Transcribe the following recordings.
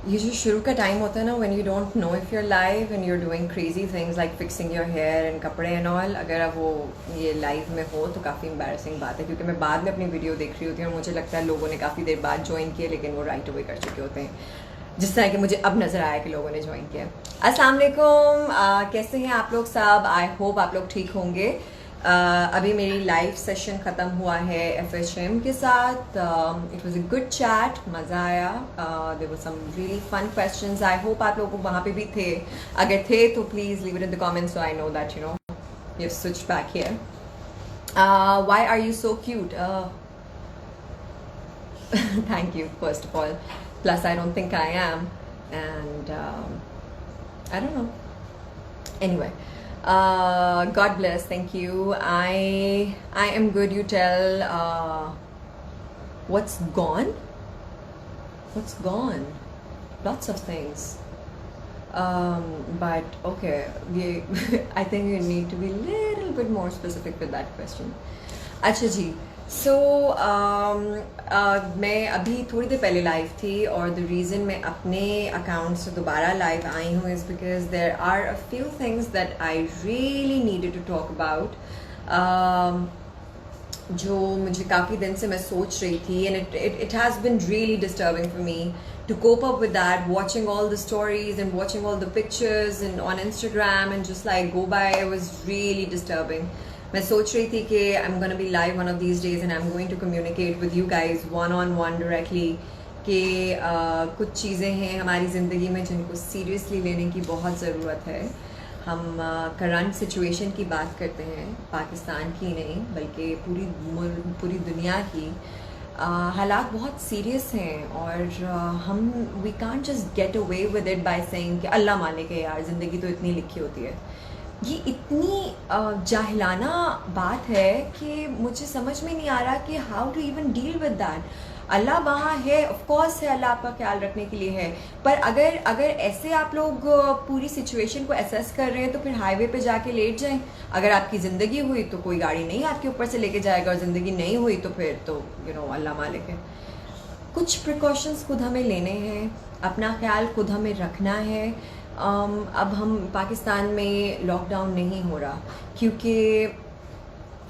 ये जो शुरू का टाइम होता है ना, when you don't know if you're live and you're doing crazy things like fixing your hair and कपड़े एंड ऑल, अगर अब वो ये लाइव में हो तो काफ़ी एम्बैरसिंग बात है, क्योंकि मैं बाद में अपनी वीडियो देख रही होती हूँ और मुझे लगता है लोगों ने काफ़ी देर बाद ज्वाइन किया, लेकिन वो राइट अवे कर चुके होते हैं, जिस तरह कि मुझे अब नज़र आया कि लोगों ने ज्वाइन किया। अस्सलाम वालेकुम, कैसे हैं आप लोग सब? आई होप आप लोग ठीक होंगे। अभी मेरी लाइव सेशन ख़त्म हुआ है FHM के साथ। It was a good chat, मज़ा आया। There were some really fun questions. I hope आप लोग वहाँ पे भी थे। अगर थे तो please leave it in the comments so I know that you have switched back here. Why are you so cute? Thank you, first of all. Plus, I don't think I am. And I don't know. Anyway, God bless. Thank you. I am good. You tell. What's gone? What's gone? Lots of things. But okay, I think you need to be a little bit more specific with that question. अच्छा जी, सो मैं अभी थोड़ी देर पहले live थी, और the reason मैं अपने account से दोबारा लाइव आई हूँ is because there are a few things that I really needed to talk about, जो मुझे काफ़ी दिन से मैं सोच रही थी, and it has been really disturbing for me to cope up with that, watching all the stories and watching all the pictures and on Instagram and just like go by, it was really disturbing. मैं सोच रही थी कि I'm gonna be live one of these days and I'm going to communicate with you guys one on one directly कि कुछ चीज़ें हैं हमारी ज़िंदगी में जिनको सीरियसली लेने की बहुत ज़रूरत है। हम करंट सिचुएशन की बात करते हैं, पाकिस्तान की नहीं बल्कि पूरी दुनिया की। हालात बहुत सीरियस हैं, और हम we can't just get away with it by saying कि अल्लाह मालिक है यार, ज़िंदगी तो इतनी लिखी होती है। ये इतनी जाहिलाना बात है कि मुझे समझ में नहीं आ रहा कि how to even deal with that. Allah वहाँ है, ऑफ कोर्स है, अल्लाह आपका ख्याल रखने के लिए है, पर अगर ऐसे आप लोग पूरी सिचुएशन को असेस कर रहे हैं तो फिर हाईवे पे जाके लेट जाएं। अगर आपकी ज़िंदगी हुई तो कोई गाड़ी नहीं आपके ऊपर से लेके जाएगा, और ज़िंदगी नहीं हुई तो फिर तो अल्लाह मालिक है। कुछ प्रिकॉशंस खुद हमें लेने हैं, अपना ख्याल खुद हमें रखना है। अब हम पाकिस्तान में लॉकडाउन नहीं हो रहा क्योंकि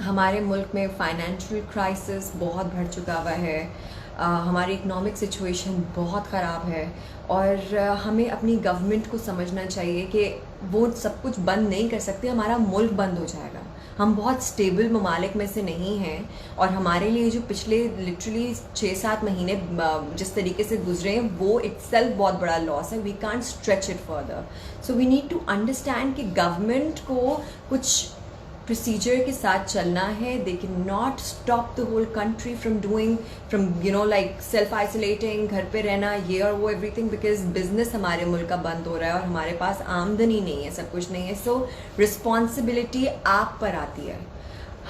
हमारे मुल्क में फाइनेंशियल क्राइसिस बहुत बढ़ चुका हुआ है, हमारी इकोनॉमिक सिचुएशन बहुत ख़राब है, और हमें अपनी गवर्नमेंट को समझना चाहिए कि वो सब कुछ बंद नहीं कर सकते, हमारा मुल्क बंद हो जाएगा। हम बहुत स्टेबल ममालिक में से नहीं हैं, और हमारे लिए जो पिछले लिटरली 6-7 महीने जिस तरीके से गुजरे हैं वो इटसेल्फ बहुत बड़ा लॉस है। We can't stretch it further, so we need to understand कि गवर्नमेंट को कुछ प्रोसीजर के साथ चलना है। They can not stop the whole country from doing like self isolating, घर पे रहना, ये और वो एवरीथिंग, बिकॉज बिजनेस हमारे मुल्क का बंद हो रहा है और हमारे पास आमदनी नहीं है, सब कुछ नहीं है। सो रिस्पॉन्सिबिलिटी आप पर आती है।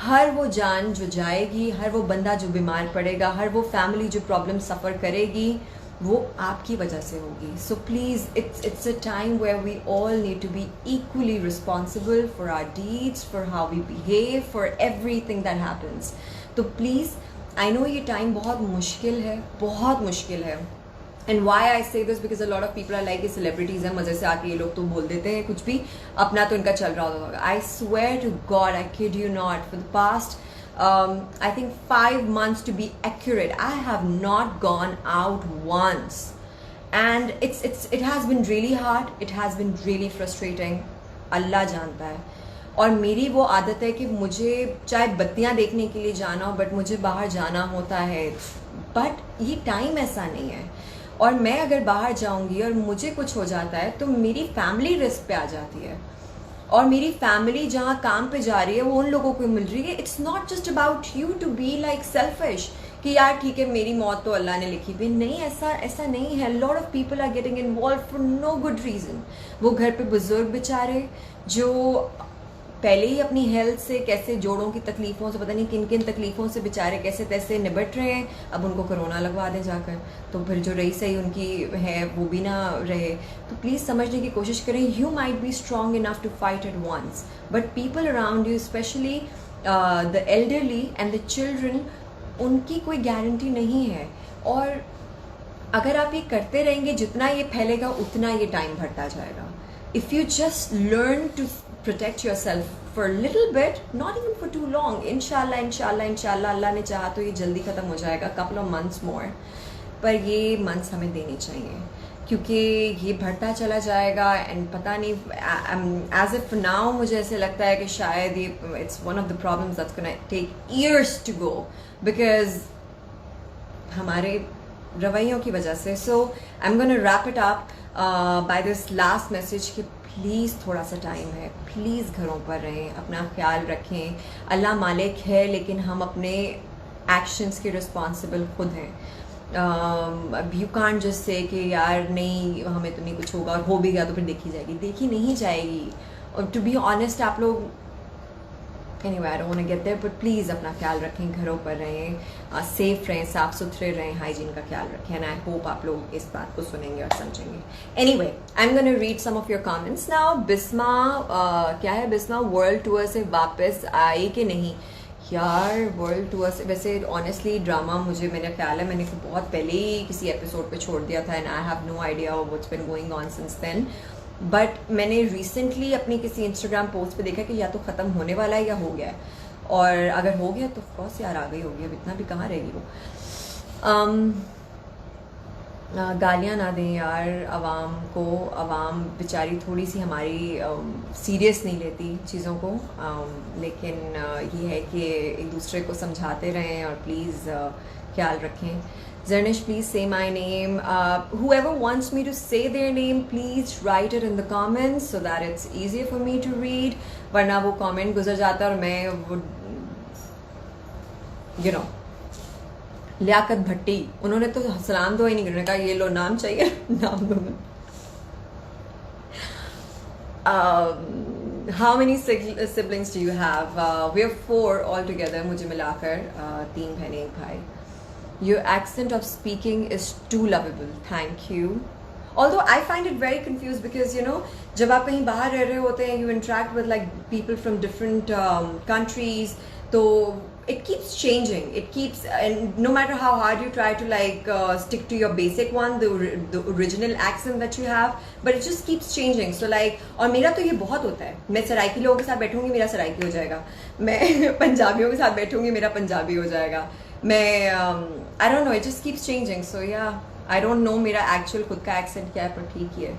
हर वो जान जो जाएगी, हर वो बंदा जो बीमार पड़ेगा, हर वो फैमिली जो प्रॉब्लम सफ़र करेगी, वो आपकी वजह से होगी। So please it's a time where we all need to be equally responsible for our deeds, for how we behave, for everything that happens. तो प्लीज़, आई नो ये टाइम बहुत मुश्किल है, बहुत मुश्किल है। And why I say this because a lot of people are like, celebrities हैं, मज़े से आके ये लोग तो बोल देते हैं कुछ भी, अपना तो इनका चल रहा होगा। I swear to God, I kid you not, for the past I think 5 months to be accurate, I have not gone out once, and it has been really hard, it has been really frustrating, अल्लाह जानता है। और मेरी वो आदत है कि मुझे चाहे बत्तियां देखने के लिए जाना हो, बट मुझे बाहर जाना होता है, बट ये टाइम ऐसा नहीं है। और मैं अगर बाहर जाऊंगी और मुझे कुछ हो जाता है तो मेरी फैमिली रिस्क पे आ जाती है, और मेरी फैमिली जहाँ काम पे जा रही है वो उन लोगों को मिल रही है। It's not just about you to be like selfish कि यार ठीक है मेरी मौत तो अल्लाह ने लिखी भी नहीं, ऐसा नहीं है। Lot of people are getting involve for no good reason. वो घर पे बुजुर्ग बेचारे जो पहले ही अपनी हेल्थ से कैसे, जोड़ों की तकलीफ़ों से, पता नहीं किन किन तकलीफ़ों से बेचारे कैसे तैसे निबट रहे हैं, अब उनको कोरोना लगवा दें जाकर, तो फिर जो रही सही उनकी है वो भी ना रहे। तो प्लीज़ समझने की कोशिश करें, you might be strong enough to fight at once, but people around you, specially the elderly and the children, उनकी कोई गारंटी नहीं है। और अगर आप ये करते रहेंगे, जितना ये फैलेगा उतना ये टाइम बढ़ता जाएगा. If you just learn to protect yourself for a little bit, not even for too long, inshallah, inshallah, inshallah, अल्लाह ने चाहा तो ये जल्दी ख़त्म हो जाएगा, couple of months more. पर ये months हमें देने चाहिए क्योंकि ये बढ़ता चला जाएगा. एंड पता नहीं, एज इफ नाउ मुझे ऐसे लगता है कि शायद ये it's one of the problems that's gonna take years to go because हमारे रवैयों की वजह से. So I am gonna wrap it up by this last message कि प्लीज़ थोड़ा सा टाइम है, प्लीज़ घरों पर रहें, अपना ख्याल रखें. अल्लाह मालिक है लेकिन हम अपने एक्शंस के रिस्पॉन्सिबल खुद हैं. यू कांट जस्ट से कि यार नहीं हमें तो नहीं कुछ होगा, और हो भी गया तो फिर देखी जाएगी. देखी नहीं जाएगी. और टू बी ऑनेस्ट आप लोग anyway, I don't want to get there, but please अपना ख्याल रखें, घरों पर रहें, सेफ रहें, साफ सुथरे रहें, हाइजीन का ख्याल रखें. एंड आई होप आप लोग इस बात को सुनेंगे और समझेंगे. Anyway, I am gonna read some of your comments now. Bisma क्या है, बिस्मा वर्ल्ड टूर से वापस आई कि नहीं? यार वर्ल्ड टूर से वैसे ऑनेस्टली ड्रामा मुझे, मेरा ख्याल है मैंने तो बहुत पहले ही किसी एपिसोड पे छोड़ दिया था. And I have no idea what's been going on since then. But मैंने रिसेंटली अपनी किसी इंस्टाग्राम पोस्ट पे देखा कि या तो ख़त्म होने वाला है या हो गया है. और अगर हो गया तो ऑफकोर्स यार आ गई होगी, अब इतना भी कहाँ रहेगी वो. गालियाँ ना दें यार आवाम को. आवाम बेचारी थोड़ी सी हमारी सीरियस नहीं लेती चीज़ों को. लेकिन ये है कि एक दूसरे को समझाते रहें और प्लीज़ ख्याल रखें. Zarnish, please say my name. Whoever wants me to say their name, please write it in the comments so that it's easier for me to read. वरना वो comment गुजर जाता है और मैं वो लियाकत भट्टी, उन्होंने तो सलाम दो ही नहीं करने का, ये लो नाम चाहिए नाम दो. How many siblings do you have? We have 4 altogether. मुझे मिलाकर 3 बहनें 1 भाई. Your accent of speaking is too lovable. Thank you. Although I find it very confused because जब आप कहीं बाहर रह रहे होते हैं, you interact with like people from different countries, तो it keeps changing. It keeps, and no matter how hard you try to like stick to your basic one, the original accent that you have, but it just keeps changing. So like, और मेरा तो ये बहुत होता है. मैं सराइकी लोगों के साथ बैठूंगी मेरा सराइकी हो जाएगा. मैं पंजाबियों के साथ बैठूंगी मेरा पंजाबी हो जाएगा. मैं I don't know, it just keeps changing. So yeah I don't know मेरा एक्चुअल खुद का एक्सेंट क्या है, पर ठीक ही है.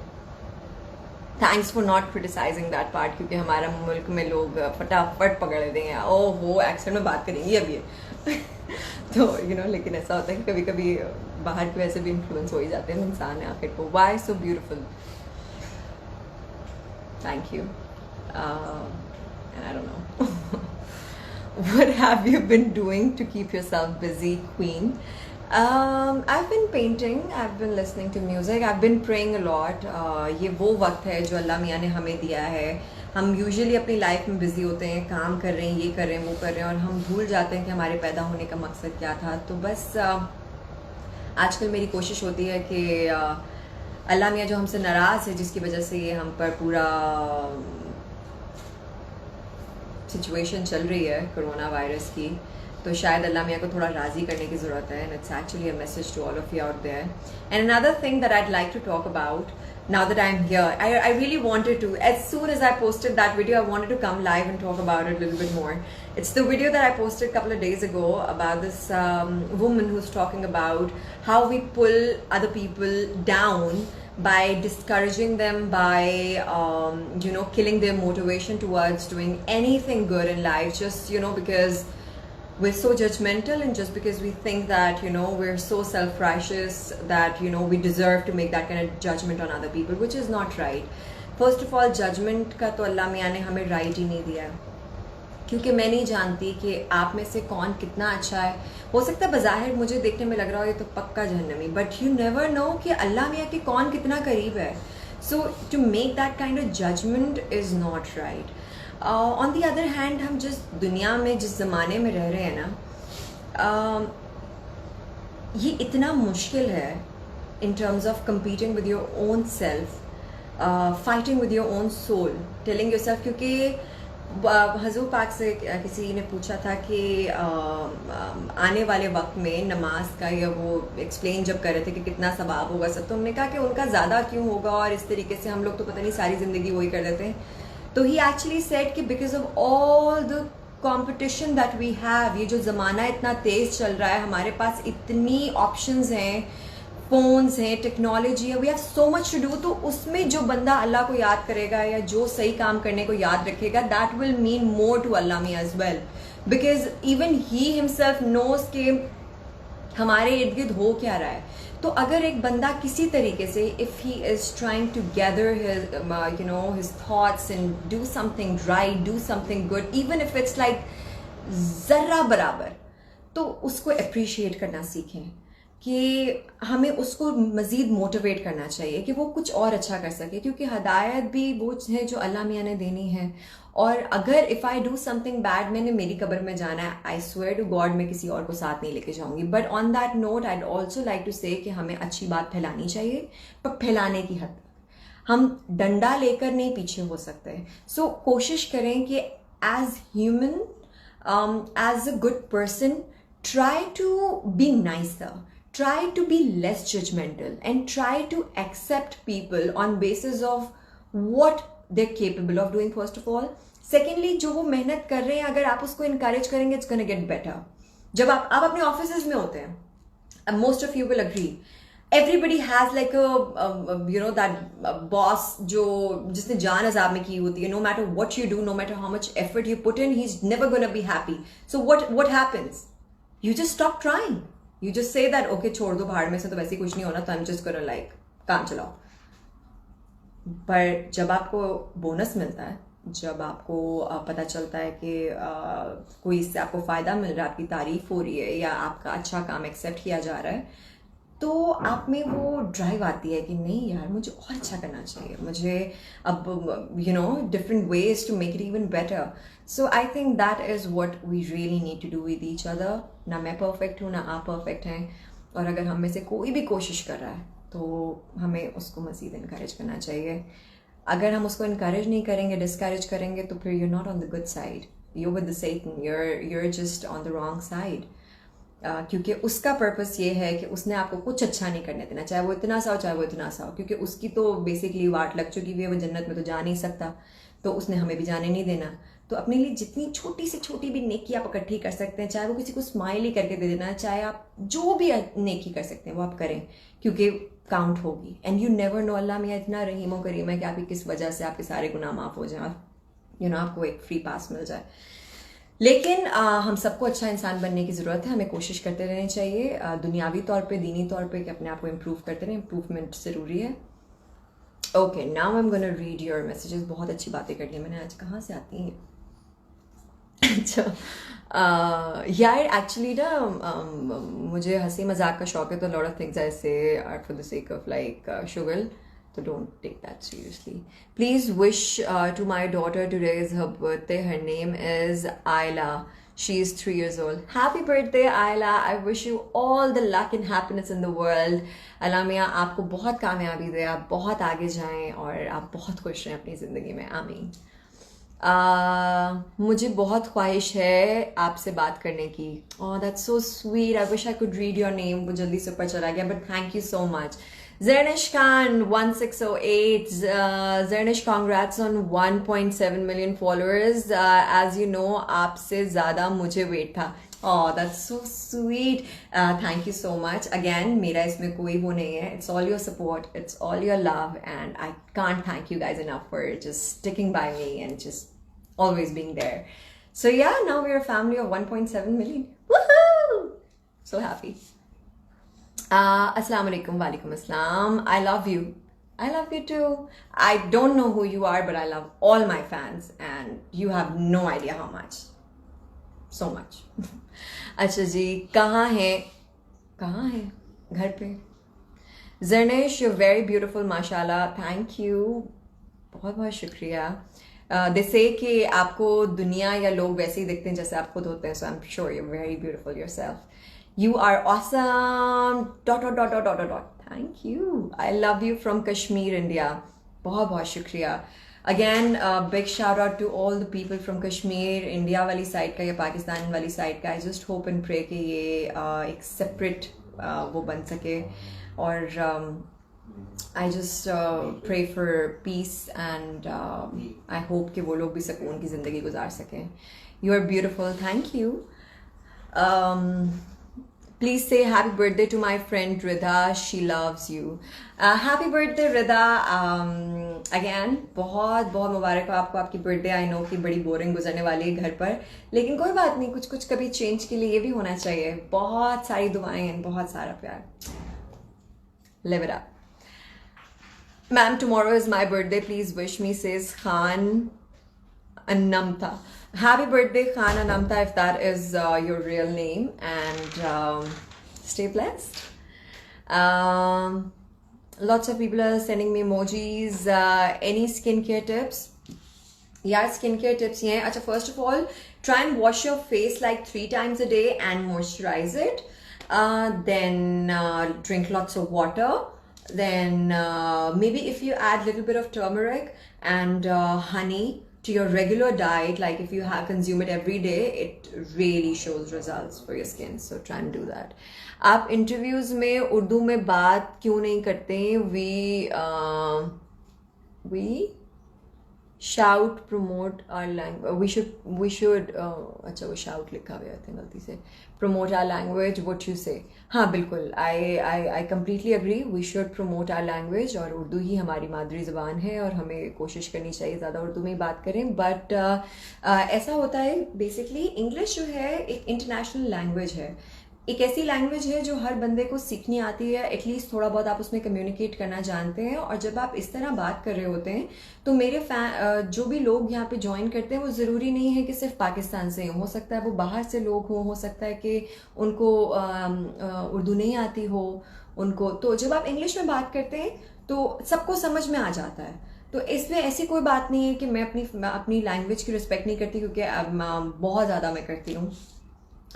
Thanks for not criticising that part, क्योंकि हमारा मुल्क में लोग फटाफट पकड़ लेते हैं, ओह हो एक्सेंट में बात करेंगी अभी तो लेकिन ऐसा होता है कि कभी कभी बाहर की वजह से भी इन्फ्लुएंस हो ही जाते हैं इंसान आखिर को. Why so beautiful. Thank you. I don't know what have you been doing to keep yourself busy, Queen? I've been painting, I've been listening to music, I've been praying a lot. ये वो वक्त है जो अल्लाह मियाँ ने हमें दिया है. हम यूजुअली अपनी लाइफ में बिजी होते हैं, काम कर रहे हैं, ये कर रहे हैं, वो कर रहे हैं, और हम भूल जाते हैं कि हमारे पैदा होने का मकसद क्या था. तो बस आजकल मेरी कोशिश होती है कि अल्लाह मियाँ जो हमसे नाराज़ है, जिसकी वजह से ये हम पर पूरा सिचुएशन चल रही है कोरोना वायरस की, तो शायद अल्लाह मियाँ को थोड़ा राज़ी करने की ज़रूरत है. And it's actually a message to all of you out there. And another thing that I'd like to talk about now that I'm here, I really wanted to, as soon as I posted that video, I wanted to come live and talk about it a little bit more. It's the video that I posted a couple of days ago about this woman who's talking about how we pull other people down by discouraging them, by killing their motivation towards doing anything good in life, just because we're so judgmental, and just because we think that we're so self-righteous that we deserve to make that kind of judgment on other people, which is not right. First of all, judgment का तो अल्लाह मियाँ ने हमें right ही नहीं दिया है, क्योंकि मैं नहीं जानती कि आप में से कौन कितना अच्छा है. हो सकता है बज़ाहिर मुझे देखने में लग रहा हो ये तो पक्का जहन्नमी, बट यू नेवर नो कि अल्लाह मियाँ के कौन कितना करीब है. So to make that kind of judgement is not right. On the other hand, हम जिस दुनिया में जिस ज़माने में रह रहे हैं ना, ये इतना मुश्किल है in terms of competing with your own self, fighting with your own soul, telling yourself, क्योंकि हजूर पाक से किसी ने पूछा था कि आने वाले वक्त में नमाज का, या वो एक्सप्लेन जब कर रहे थे कि कितना सवाब होगा सब, तो हमने कहा कि उनका ज़्यादा क्यों होगा, और इस तरीके से हम लोग तो पता नहीं सारी ज़िंदगी वही कर देते हैं. तो ही एक्चुअली सेड कि because of all the competition that we have, ये जो ज़माना इतना तेज़ चल रहा है, हमारे पास इतनी ऑप्शंस हैं, फोन्स हैं, टेक्नोलॉजी है, we have so much to do. तो उसमें जो बंदा अल्लाह को याद करेगा या जो सही काम करने को याद रखेगा, that will mean more to Allah me as well, because even he himself knows के हमारे इर्द गिर्द हो क्या रहा है. तो अगर एक बंदा किसी तरीके से, if he is trying to gather his thoughts and do something right, do something good, even if it's like जर्रा बराबर, तो उसको अप्रिशिएट करना सीखें, कि हमें उसको मज़ीद मोटिवेट करना चाहिए कि वो कुछ और अच्छा कर सके, क्योंकि हदायत भी वो है जो अल्लाह मियाँ ने देनी है. और अगर if I do something bad, मैंने मेरी कब्र में जाना है, आई स्वेयर टू गॉड मैं किसी और को साथ नहीं लेके जाऊंगी. But on that note I also like to say कि हमें अच्छी बात फैलानी चाहिए, पर फैलाने की हद तक. हम डंडा लेकर नहीं पीछे हो सकते. सो कोशिश करें कि as human, as a good person, try to be nicer, try to be less judgmental, and try to accept people on basis of what they're capable of doing first of all. Secondly, जो वो मेहनत कर रहे हैं, अगर आप उसको encourage करेंगे, it's gonna get better. जब आप अपने ऑफिस में होते हैं, most of you will agree, everybody has like a that boss जो जिसने जान अजाब में की होती है. No matter what you do, no matter how much effort you put in, he's never gonna be happy. So what happens? You just stop trying. You just say that okay, छोड़ दो, भाड़ में से तो वैसे ही कुछ नहीं होना, तो I'm just gonna like काम चलाओ. पर जब आपको बोनस मिलता है, जब आपको पता चलता है कि कोई इससे आपको फ़ायदा मिल रहा है, आपकी तारीफ हो रही है, या आपका अच्छा काम एक्सेप्ट किया जा रहा है, तो आप में वो ड्राइव आती है कि नहीं यार, मुझे और अच्छा करना चाहिए, मुझे अब different ways to make it even better. So I think that is what we really need to do with each other. ना मैं परफेक्ट हूँ, ना आप परफेक्ट हैं, और अगर हम में से कोई भी कोशिश कर रहा है, तो हमें उसको मज़ीद इनकरेज करना चाहिए. अगर हम उसको इनकरेज नहीं करेंगे, डिस्करेज करेंगे, तो फिर you're not on the good side, you're with the Satan, you're just on the wrong side. क्योंकि उसका पर्पस ये है कि उसने आपको कुछ अच्छा नहीं करने देना, चाहे वो इतना सा हो, चाहे वो इतना सा हो, क्योंकि उसकी तो बेसिकली वाट लग चुकी हुई है, वो जन्नत में तो जा नहीं सकता, तो उसने हमें भी जाने नहीं देना. तो अपने लिए जितनी छोटी से छोटी भी नेकी आप इकट्ठी कर सकते हैं, चाहे वो किसी को स्माइल ही करके दे देना, चाहे आप जो भी नेकी कर सकते हैं वो आप करें, क्योंकि काउंट होगी. एंड यू नेवर नो, अल्लाह मियाँ इतना रहीम व करीम है कि आपकी किस वजह से आपके सारे गुनाह माफ़ हो जाए, आपको एक फ्री पास मिल जाए. लेकिन हम सबको अच्छा इंसान बनने की ज़रूरत है, हमें कोशिश करते रहनी चाहिए, दुनियावी तौर पे, दीनी तौर पे, कि अपने आप को इम्प्रूव करते रहें. इम्प्रूवमेंट ज़रूरी है. Okay, now I am gonna read your messages. बहुत अच्छी बातें कर ली मैंने आज. कहाँ से आती हैं? अच्छा, यार एक्चुअली ना मुझे हंसी मजाक का शौक है, तो lot of things I say are for the sake of like शुगल. So don't take that seriously. Please wish to my daughter, today is her birthday. Her name is Ayla. She is 3 years old. Happy birthday, Ayla. I wish you all the luck and happiness in the world. अल्लाह मियाँ आपको बहुत कामयाबी दे, आप बहुत आगे जाएं और आप बहुत खुश रहें अपनी ज़िंदगी में. आमीन. मुझे बहुत ख्वाहिश है आपसे बात करने की. Oh, that's so sweet. I wish I could read your name. वो जल्दी से ऊपर चला गया, but thank you so much. Zernish Khan 1608. Zernish, congrats on 1.7 million followers. As you know, आपसे ज़्यादा मुझे वेट था. Oh, that's so sweet. Thank you so much. Again, मेरा इसमें कोई वो नहीं है. It's all your support. It's all your love. And I can't thank you guys enough for just sticking by me and just always being there. So yeah, now we're a family of 1.7 million. Woohoo! So happy. Assalamu alaikum, walaikum assalam. I love you. I love you too. I don't know who you are, but I love all my fans, and you have no idea how much. So much. अच्छा जी, कहाँ हैं? घर पे. Zernish, you're very beautiful, mashallah. Thank you. बहुत बहुत शुक्रिया. They say कि आपको दुनिया या लोग वैसे ही दिखते हैं जैसे आप खुद होते हैं, so I'm sure you're very beautiful yourself. You are awesome. ... Thank you. I love you from Kashmir, India. बहुत बहुत शुक्रिया. Again, big shout out to all the people from Kashmir, India वाली side का या पाकिस्तान वाली side का. I just hope and pray कि ये एक separate वो बन सके. और I just pray for peace and I hope कि वो लोग भी सुकून की ज़िंदगी गुजार सकें. You are beautiful. Thank you. Please say happy birthday to my friend Rida. She loves you. Happy birthday Rida. Again, बहुत बहुत मुबारक हो आपको आपकी बर्थडे. आई नो कि बड़ी बोरिंग गुजरने वाली है घर पर, लेकिन कोई बात नहीं, कुछ कुछ कभी चेंज के लिए ये भी होना चाहिए. बहुत सारी दुआएं हैं, बहुत सारा प्यार. Live it up. Ma'am, tomorrow is my birthday. Please wish me, says Khan Anamta. Happy birthday, Khan Anamta, if that is your real name, and stay blessed. Lots of people are sending me emojis. Any skincare tips? Yeah, skincare tips. Yeah, Achha, first of all, try and wash your face like 3 times a day and moisturize it. Then drink lots of water. Then maybe if you add a little bit of turmeric and honey to your regular diet, like if you consume it every day, it really shows results for your skin. So try and do that. आप interviews में उर्दू में बात क्यों नहीं करते? We shout, promote our language. We should अच्छा वो shout लिखा हुआ है गलती से. Promote our language. What you say? हाँ बिल्कुल. I completely agree. We should promote our language. और उर्दू ही हमारी मादरी ज़बान है और हमें कोशिश करनी चाहिए ज़्यादा उर्दू में ही बात करें. But ऐसा होता है basically English जो है एक international language है. एक ऐसी लैंग्वेज है जो हर बंदे को सीखनी आती है. एटलीस्ट थोड़ा बहुत आप उसमें कम्युनिकेट करना जानते हैं. और जब आप इस तरह बात कर रहे होते हैं तो मेरे जो भी लोग यहाँ पे ज्वाइन करते हैं वो ज़रूरी नहीं है कि सिर्फ पाकिस्तान से हो सकता है वो बाहर से लोग हो सकता है कि उनको उर्दू नहीं आती हो उनको. तो जब आप इंग्लिश में बात करते हैं तो सबको समझ में आ जाता है. तो इसमें ऐसी कोई बात नहीं है कि मैं अपनी लैंग्वेज की रिस्पेक्ट नहीं करती, क्योंकि बहुत ज़्यादा मैं करती हूँ.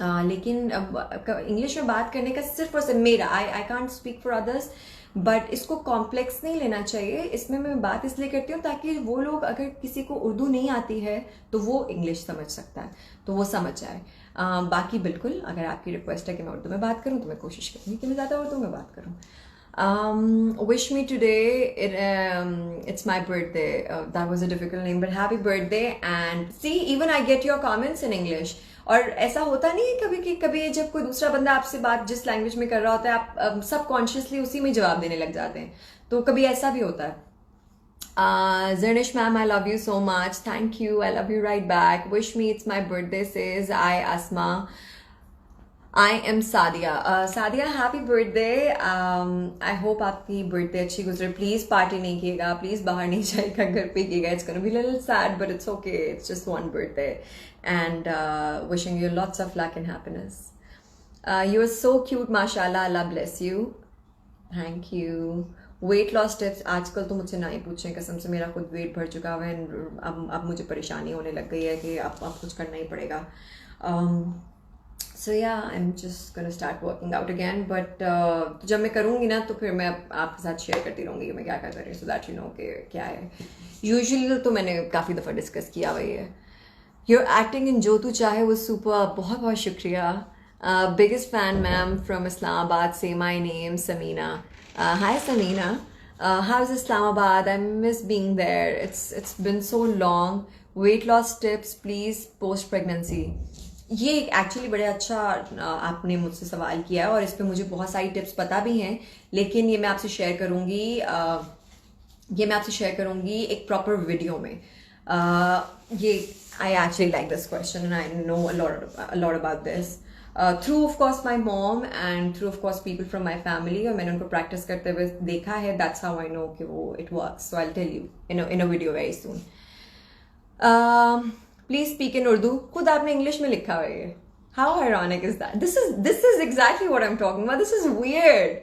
लेकिन इंग्लिश में बात करने का सिर्फ और सिर्फ मेरा I can't speak for others, but इसको कॉम्प्लेक्स नहीं लेना चाहिए. इसमें मैं बात इसलिए करती हूँ ताकि वो लोग, अगर किसी को उर्दू नहीं आती है तो वो इंग्लिश समझ सकता है, तो वो समझ जाए. बाकी बिल्कुल अगर आपकी रिक्वेस्ट है कि मैं उर्दू में बात करूँ तो मैं कोशिश करूँगी कि मैं ज़्यादा उर्दू में बात करूँ. Wish me today. It's my birthday. That was a difficult name, but happy birthday. And see, even I get your comments in English. और ऐसा होता नहीं है कभी कि कभी जब कोई दूसरा बंदा आपसे बात जिस लैंग्वेज में कर रहा होता है आप सब कॉन्शियसली उसी में जवाब देने लग जाते हैं, तो कभी ऐसा भी होता है. Zernish ma'am, I love you so much. Thank you. I love you right back. Wish me it's my birthday, says I Asma. I am Sadia. Sadia, happy birthday. I hope आपकी birthday अच्छी गुजरे. Please party नहीं कीजिएगा. Please बाहर नहीं जाइएगा, घर पे कीजिएगा. It's gonna be a little sad, but it's okay. It's just one birthday. And wishing you lots of luck and happiness. You are so cute, mashallah. Allah bless you. Thank you. Weight loss tips. आजकल तो मुझसे ना ही पूछें, कसम से मेरा खुद wait बढ़ चुका है. अब मुझे परेशानी होने लग गई है कि अब कुछ करना ही पड़ेगा. So yeah, I'm just gonna start working out again. But जब मैं करूँगी ना तो फिर मैं आपके साथ शेयर करती रहूँगी कि मैं क्या कर रही हूँ, so that you know कि क्या है. Usually तो मैंने काफ़ी दफ़ा डिस्कस किया हुआ है. Your acting in जो तू चाहे was super. बहुत बहुत शुक्रिया. Biggest fan, ma'am, from Islamabad. Say my name, Samina. Hi, Samina. How's Islamabad? I miss being there. It's been so long. Weight loss tips, please. Post pregnancy. ये actually बड़े अच्छा आपने मुझसे सवाल किया है और इस पे मुझे बहुत सारी टिप्स पता भी हैं, लेकिन ये मैं आपसे शेयर करूँगी एक प्रॉपर वीडियो में. ये I actually like this question and I know a lot about this through of course my mom and through of course people from my family, और मैंने उनको प्रैक्टिस करते हुए देखा है. दैट्स हाउ आई नो कि वो it works. So I will tell you in a video very soon. Please speak in Urdu. खुद आपने इंग्लिश में लिखा हुआ है. How ironic is that? This is exactly what I'm talking about. This is weird.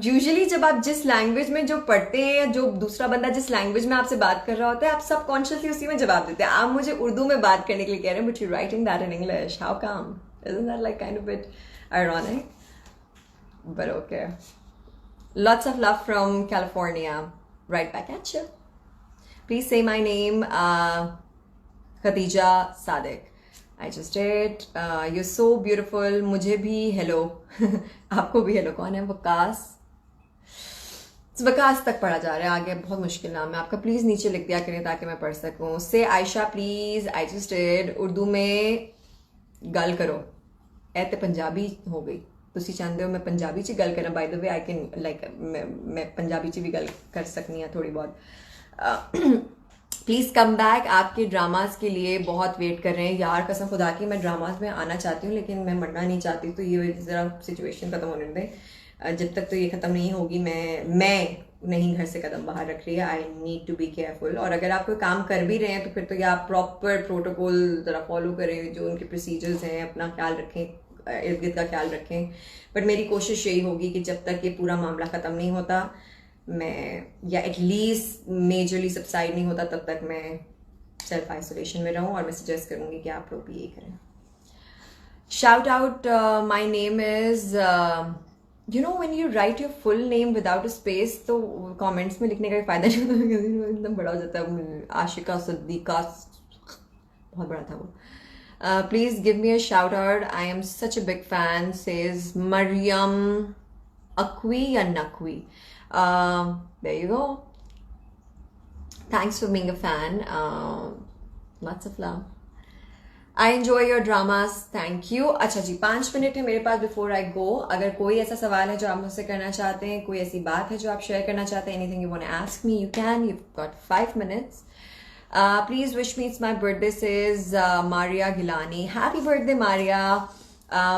Usually जब आप जिस language में जो पढ़ते हैं या जो दूसरा बंदा जिस लैंग्वेज में आपसे बात कर रहा होता है आप सब कॉन्शियसली उसी में जवाब देते हैं. आप मुझे उर्दू में बात करने के लिए कह रहे हैं, but you're writing that in English. How come? Isn't that like kind of a bit ironic? But okay. Lots of love from California. Right back at you. Please say my name, Khadija Sadiq. I just did. You're so beautiful. मुझे भी hello. आपको भी hello. कौन है? वकास. वकास तक पढ़ा जा रहा है, आगे बहुत मुश्किल नाम है आपका. प्लीज नीचे लिख दिया करें ताकि मैं पढ़ सकूं. से Ayesha please. I just did. Urdu में गल करो. ए ते पंजाबी हो गई. ਤੁਸੀਂ ਚਾਹੁੰਦੇ ਹੋ मैं पंजाबी च गल करा. By the way I can like मैं पंजाबी च भी गल कर सकनी है थोड़ी बहुत. Please come back. आपके ड्रामाज के लिए बहुत वेट कर रहे हैं यार. कसम खुदा की मैं ड्रामाज में आना चाहती हूँ लेकिन मैं मरना नहीं चाहती. तो ये ज़रा सिचुएशन ख़त्म होने दें. जब तक तो ये ख़त्म नहीं होगी मैं नहीं घर से कदम बाहर रख रही है. I need to be careful. और अगर आप कोई काम कर भी रहे हैं तो फिर तो ये आप प्रॉपर प्रोटोकॉल ज़रा फॉलो करें. जो उनके प्रोसीजर्स हैं अपना ख्याल रखें, इर्द गिर्द का ख्याल रखें. बट मेरी कोशिश यही होगी कि जब तक ये पूरा मामला ख़त्म नहीं होता मैं, या एटलीस्ट मेजरली सबसाइड नहीं होता, तब तक मैं सेल्फ आइसोलेशन में रहूं. और मैं सजेस्ट करूंगी कि आप लोग भी यही करें. Shout out. My name is you know when you right your full name without a space तो कमेंट्स में लिखने का भी फायदा नहीं होता. एकदम बड़ा हो जाता है. आशिका सिद्दीका बहुत बड़ा था वो. Please give me a shout out. I am such a big fan, says Mariam Akwi or Nakwi. There you go. Thanks for being a fan. Lots of love. I enjoy your dramas. Thank you. अच्छा जी, 5 minute है मेरे पास before I go. अगर कोई ऐसा सवाल है जो आप मुझसे करना चाहते हैं, कोई ऐसी बात है जो आप शेयर करना चाहते हैं, anything you want to ask me, you can. You've got 5 minutes. Please wish me, it's my birthday, says Maria Gilani. Happy birthday, Maria.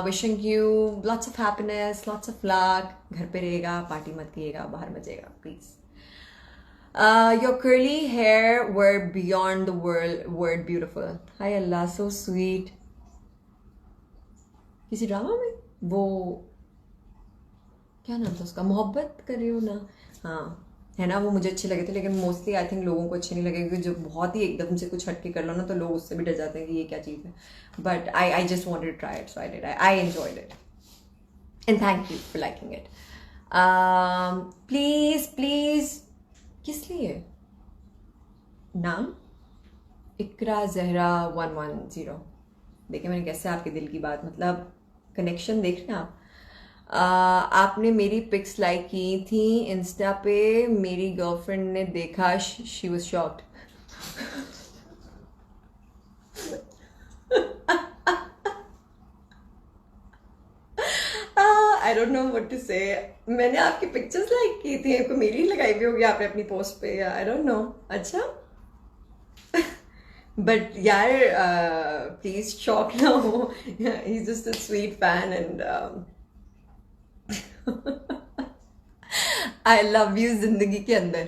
Wishing you lots of happiness, lots of luck. घर पे रहेगा, party मत कीजिएगा, बाहर मत जाइएगा, please. Your curly hair were beyond the word beautiful. Hi Allah, so sweet. किसी drama में वो क्या नाम था उसका, मोहब्बत कर रही हो ना, हाँ है ना, वो मुझे अच्छे लगे थे. लेकिन मोस्टली आई थिंक लोगों को अच्छे नहीं लगे क्योंकि जो बहुत ही एकदम से कुछ हटके कर लो ना तो लोग उससे भी डर जाते हैं कि ये क्या चीज़ है. But I just wanted to try it, so I did. I enjoyed it and thank you for liking it. Please किस लिए नाम इकरा जहरा 110. देखिए मैंने कैसे आपके दिल की बात, मतलब कनेक्शन देख रहे हैं आप. आपने मेरी पिक्स लाइक की थी इंस्टा पे, मेरी गर्लफ्रेंड ने देखा, she was shocked. I don't know what to say. मैंने आपकी पिक्चर्स लाइक की थी, आपको मेरी लगाई भी होगी आपने अपनी पोस्ट पे, आई डोंट नो. अच्छा बट यार प्लीज शॉक ना हो. He is just a sweet fan and I love you जिंदगी के अंदर.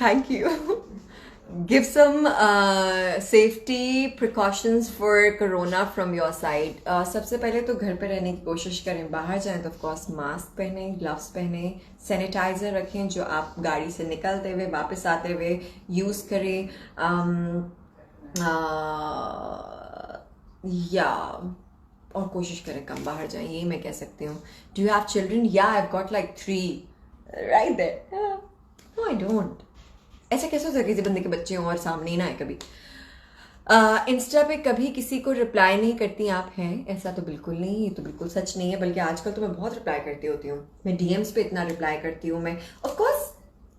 Thank you. Give some safety precautions for corona from your side. सबसे पहले तो घर पे रहने की कोशिश करें. बाहर जाएं तो ऑफकोर्स मास्क पहने, ग्लव्स पहने, सैनिटाइजर रखें जो आप गाड़ी से निकलते हुए वापस आते हुए यूज़ करें. या और कोशिश करें कम बाहर जाएं, ये मैं कह सकती हूँ. Do you have children? Yeah I got like 3 right there. No I don't. ऐसा कैसे हो सकता है किसी बंदे के बच्चे हों और सामने ही ना है कभी. इंस्टा पे कभी किसी को रिप्लाई नहीं करती आप हैं? ऐसा तो बिल्कुल नहीं, ये तो बिल्कुल सच नहीं है. बल्कि आजकल तो मैं बहुत रिप्लाई करती होती हूँ. मैं डीएम्स पे इतना रिप्लाई करती हूँ. मैं ऑफकोर्स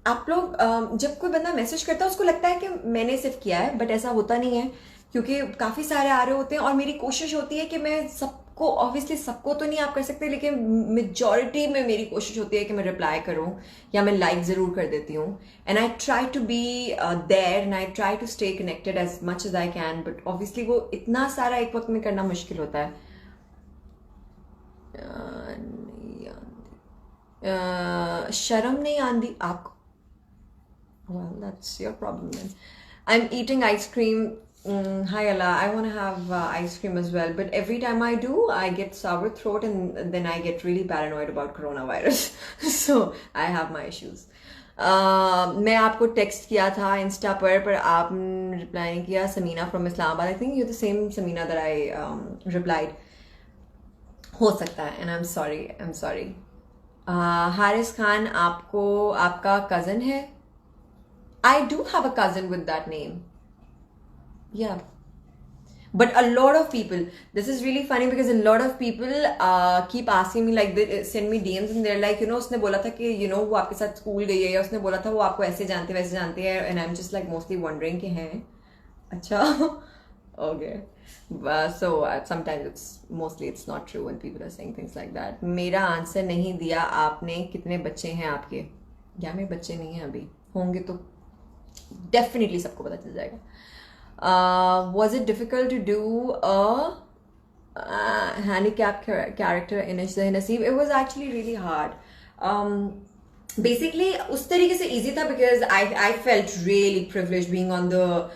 आप लोग जब कोई बंदा मैसेज करता है उसको लगता है कि मैंने सिर्फ किया है, बट ऐसा होता नहीं है क्योंकि काफ़ी सारे आ रहे होते हैं. और मेरी कोशिश होती है कि मैं सबको, ऑब्वियसली सबको तो नहीं आप कर सकते, लेकिन मेजॉरिटी में मेरी कोशिश होती है कि मैं रिप्लाई करूं या मैं लाइक ज़रूर कर देती हूँ. And I try to be there and I try to stay connected as much as I can. But obviously वो इतना सारा एक वक्त में करना मुश्किल होता है. शर्म नहीं आंदी आपको? Well, that's your problem then. I'm eating ice cream. Hi Allah, I want to have ice cream as well. But every time I do, I get sour throat and then I get really paranoid about coronavirus. So I have my issues. मैं आपको text किया था Insta पर आपने reply नहीं किया. Samina from Islamabad. I think you the same Samina that I replied. हो सकता है, and I'm sorry. Haris Khan आपको आपका cousin है? I do have a cousin with that name. Yeah. But a lot of people, this is really funny because a lot of people keep asking me, like they send me DMs and they're like, you know, उसने बोला था कि you know वो आपके साथ school गई है, या उसने बोला था वो आपको ऐसे जानते वैसे जानते हैं, and I'm just like mostly wondering कि हैं अच्छा okay. So sometimes it's not true when people are saying things like that. मेरा आंसर नहीं दिया आपने, कितने बच्चे हैं आपके? या मेरे बच्चे नहीं हैं अभी, होंगे तो डेफिनेटली सबको पता चल जाएगा. Was it difficult to do a handicapped character in Ishq Naseeb? It was actually really hard. Basically उस तरीके से easy था because I felt really privileged being on the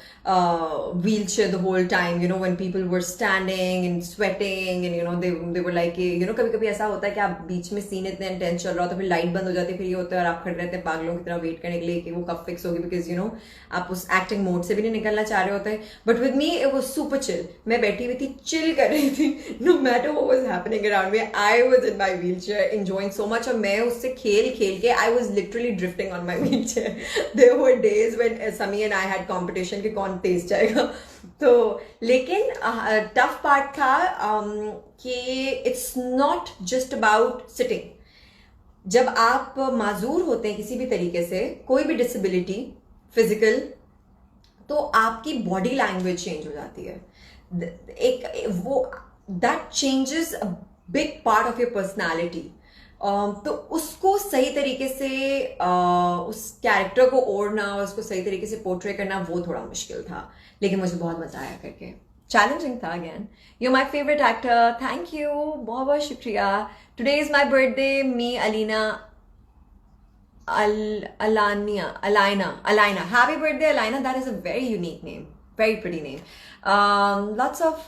wheelchair the whole time, you know, when people were standing and sweating and you know they were like, you know, कभी कभी ऐसा होता है कि आप बीच में सीन इतने इंटेंस चल रहा हो तो फिर लाइट बंद हो जाती है, फिर ये होता है और आप खड़े रहते हैं पागलों की तरह वेट करने के लिए कि वो कब फिक्स होगी, बिकॉज यू नो आप उस एक्टिंग मोड से भी नहीं निकलना चाह रहे होते हैं. But with me it was super chill. मैं बैठी हुई थी, चिल कर रही थी, no matter what was happening around me. I was in my wheelchair enjoying so much, और मैं उससे खेल खेल के I was literally drifting on my wheelchair. There were days when Sami and I had competition कि कौन तेज जाएगा. तो लेकिन टफ पार्ट था कि it's not just about sitting. जब आप माजूर होते हैं किसी भी तरीके से, कोई भी डिसेबिलिटी फिजिकल, तो आपकी बॉडी लैंग्वेज चेंज हो जाती है. एक वो that changes a big part of your personality. तो उसको सही तरीके से उस कैरेक्टर को ओढ़ना, उसको सही तरीके से पोर्ट्रे करना, वो थोड़ा मुश्किल था, लेकिन मुझे बहुत मजा आया करके. चैलेंजिंग था. Again, you my favourite actor, thank you, बहुत बहुत शुक्रिया. Today is my birthday. Me Alina Alaina. Happy birthday, Alaina. That is a very unique name. Very pretty name. Lots of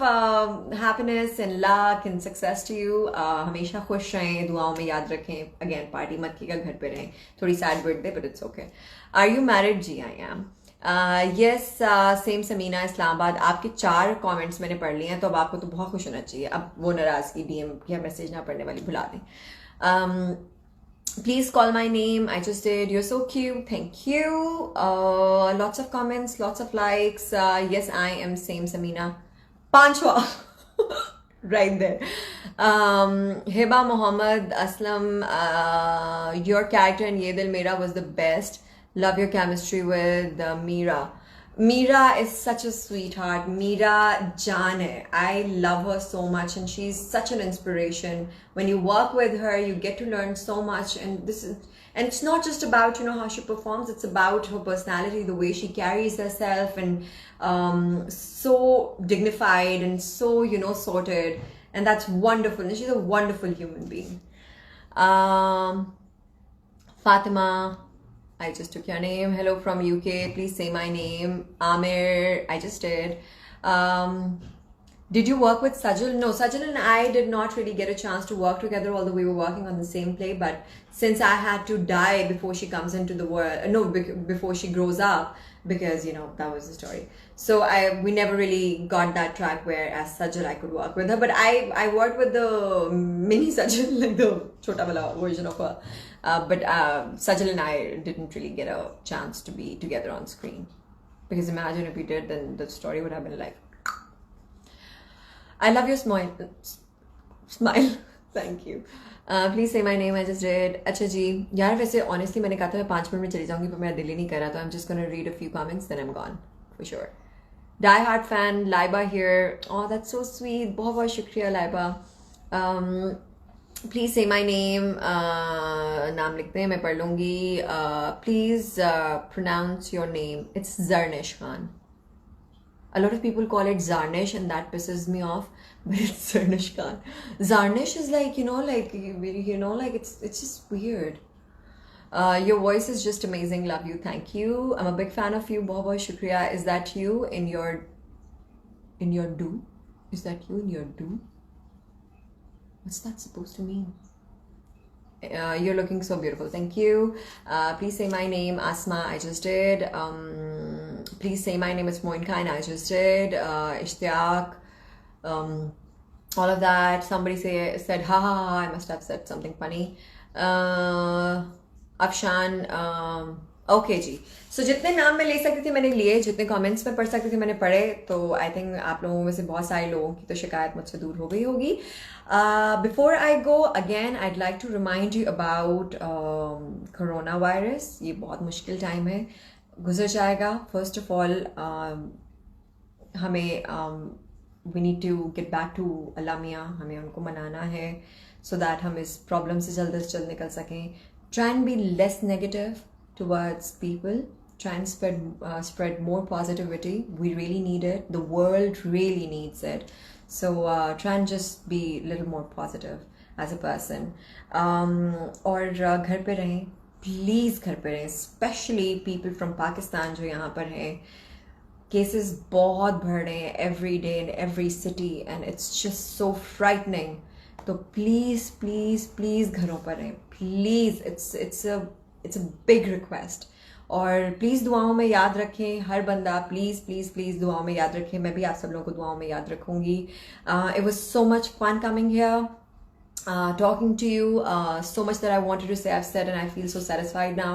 happiness and luck and success to you. हमेशा खुश रहें, दुआओं में याद रखें. Again, पार्टी मत कीजिएगा, घर पे रहें. थोड़ी sad birthday, but it's okay. Are you married? Ji, I am. Yes, same Samina Islamabad. आपके 4 कमेंट्स मैंने पढ़ लिए हैं, तो अब आपको तो बहुत खुश होना चाहिए. अब वो नाराजगी DM या मैसेज ना पढ़ने वाली भुला दें. Please call my name. I just did. You're so cute. Thank you. Lots of comments, lots of likes. Yes, I am same Samina. Panchwa. Right there. Hiba Mohammed Aslam. Your character in Ye Dil Mera was the best. Love your chemistry with Meera. Meera is such a sweetheart. Meera Jaan hai. I love her so much and she's such an inspiration. When you work with her, you get to learn so much, and it's not just about, you know, how she performs, it's about her personality, the way she carries herself, and so dignified and so, you know, sorted, and that's wonderful, and she's a wonderful human being. Fatima, I just took your name. Hello from UK. Please say my name. Amir, I just did. Did you work with Sajal? No, Sajal and I did not really get a chance to work together, although we were working on the same play. But since I had to die before she comes into the world, before she grows up, because, you know, that was the story. So we never really got that track where as Sajal I could work with her. But I worked with the mini Sajal, like the chota wala version of her. But Sajal and I didn't really get a chance to be together on screen. Because imagine if we did, then the story would have been like, I love your smile. Thank you. Please say my name. I just did. अच्छा जी यार, वैसे honestly मैंने कहा था मैं 5 minute में चली जाऊंगी, पर मेरा दिल ही नहीं कर रहा, तो I'm just gonna read a few comments, then I'm gone for sure. Die Hard fan Laiba here. Oh, that's so sweet. बहुत बहुत शुक्रिया Laiba. Please say my name. नाम लिखते हैं, मैं पढ़ लूँगी. Please pronounce your name. It's Zarnish Khan. A lot of people call it Zarnish, and that pisses me off. But it's Zarnish Khan. Zarnish is like, you know, like it's just weird. Your voice is just amazing. Love you. Thank you. I'm a big fan of you. Bahut bahut shukriya. Is that you in your do? Is that you in your do? What's that supposed to mean? You're looking so beautiful. Thank you. Please say my name. Asma, I just did. Please say my name. It's Moin Khan. I just did. Ishtiaq. all of that. Somebody said, ha ha ha, I must have said something funny. Afshan, okay जी. So जितने नाम मैं ले सकती थी मैंने लिए, जितने कमेंट्स में पढ़ सकती थी मैंने पढ़े. तो आई थिंक आप लोगों में से बहुत सारे लोगों की तो शिकायत मुझसे दूर हो गई होगी. Before I go again I'd like to remind you about corona virus. ये बहुत मुश्किल टाइम है, गुजर जाएगा. फर्स्ट ऑफ ऑल हमें we need to get back to Allah मियाँ. हमें उनको मनाना है सो दैट हम इस प्रॉब्लम से जल्द से जल्द निकल सकें. Try and be less negative towards people. Try and spread more positivity. We really need it. The world really needs it. So try and just be a little more positive as a person. और घर पे रहें, please घर पे रहें. Specially people from Pakistan जो यहाँ पर हैं. केसेस बहुत बढ़ रहे हैं every day in every city and it's just so frightening. तो प्लीज़ प्लीज़ प्लीज़ घरों पर रहें. Please it's a big request. और प्लीज़ दुआओं में याद रखें हर बंदा. प्लीज़ प्लीज़ प्लीज़ दुआओं में याद रखें. मैं भी आप सब लोगों को दुआओं में याद रखूँगी. It was so much fun coming here, talking to you. So much that I wanted to say I've said and I feel so satisfied now.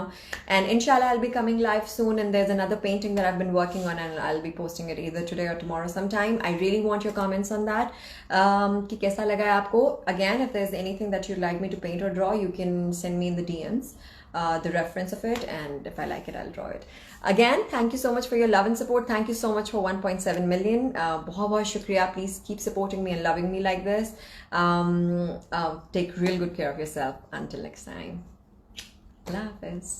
And inshallah I'll be coming live soon, and there's another painting that I've been working on and I'll be posting it either today or tomorrow sometime. I really want your comments on that. कि कैसा लगा है आपको. Again, if there's anything that you'd like me to paint or draw, you can send me in the DMs. The reference of it, and if I like it I'll draw it. Again, thank you so much for your love and support. Thank you so much for 1.7 million. बहुत बहुत शुक्रिया. Please keep supporting me and loving me like this. Take real good care of yourself. Until next time. Allah Hafiz.